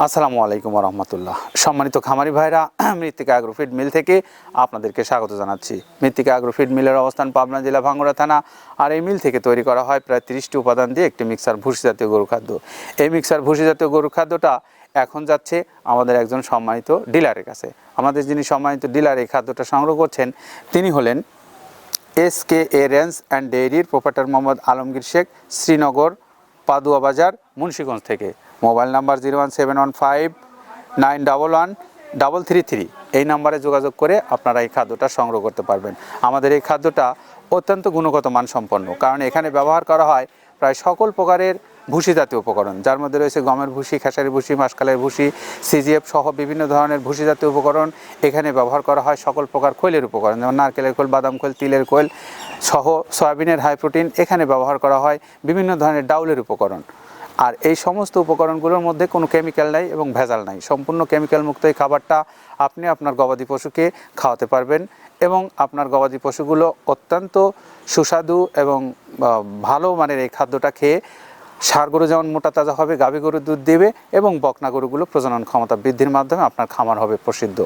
আসসালামু আলাইকুম রহমতুল্লাহ। সম্মানিত খামারি ভাইরা, মৃত্তিকা অ্যাগ্রোফিড মিল থেকে আপনাদেরকে স্বাগত জানাচ্ছি। মৃত্তিকা অ্যাগ্রোফিড মিলের অবস্থান পাবনা জেলা ভাঙ্গুড়া থানা। আর এই মিল থেকে তৈরি করা হয় প্রায় 30টি উপাদান দিয়ে একটি মিক্সার ভুসি জাতীয় গরু খাদ্য। এই মিক্সার ভুসি জাতীয় গরু খাদ্যটা এখন যাচ্ছে আমাদের একজন সম্মানিত ডিলারের কাছে। আমাদের যিনি সম্মানিত ডিলার এই খাদ্যটা সংগ্রহ করছেন তিনি হলেন SKA রেঞ্জ অ্যান্ড ডেইরির প্রোপাইটার মোহাম্মদ আলমগীর শেখ, শ্রীনগর পাদুয়া বাজার, মুন্সিগঞ্জ থেকে। Mobile number 01715911333। এই নাম্বারে যোগাযোগ করে আপনারা এই খাদ্যটা সংগ্রহ করতে পারবেন। আমাদের এই খাদ্যটা অত্যন্ত গুণগত মানসম্পন্ন, কারণ এখানে ব্যবহার করা হয় প্রায় সকল প্রকারের ভুসি জাতীয় উপকরণ, যার মধ্যে রয়েছে গমের ভুসি, খেসারি ভুসি, মাসকালের ভুসি, CGF সহ বিভিন্ন ধরনের ভুসি জাতীয় উপকরণ। এখানে ব্যবহার করা হয় সকল প্রকার খৈলের উপকরণ, যেমন নারকেলের খৈল, বাদাম খৈল, তিলের খৈল সহ সয়াবিনের হাই প্রোটিন। এখানে ব্যবহার করা হয় বিভিন্ন ধরনের ডাউলের উপকরণ। আর এই সমস্ত উপকরণগুলোর মধ্যে কোনো কেমিক্যাল নাই এবং ভেজাল নাই। সম্পূর্ণ কেমিক্যাল মুক্ত এই খাবারটা আপনি আপনার গবাদি পশুকে খাওয়াতে পারবেন এবং আপনার গবাদি পশুগুলো অত্যন্ত সুস্বাদু এবং ভালো মানের এই খাদ্যটা খেয়ে ষাঁড় গরু যেমন মোটা তাজা হবে, গাভী গরু দুধ দেবে এবং বকনা গরুগুলো প্রজনন ক্ষমতা বৃদ্ধির মাধ্যমে আপনার খামার হবে প্রসিদ্ধ।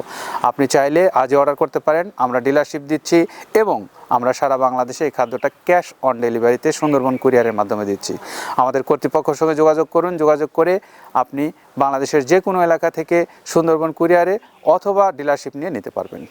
আপনি চাইলে আজই অর্ডার করতে পারেন, আমরা ডিলারশিপ দিচ্ছি এবং আমরা সারা বাংলাদেশে এই খাদ্যটা ক্যাশ অন ডেলিভারিতে সুন্দরবন কুরিয়ারের মাধ্যমে দিচ্ছি। আমাদের কর্তৃপক্ষের সঙ্গে যোগাযোগ করুন, যোগাযোগ করে আপনি বাংলাদেশের যে কোনো এলাকা থেকে সুন্দরবন কুরিয়ারে অথবা ডিলারশিপ নিয়ে নিতে পারবেন।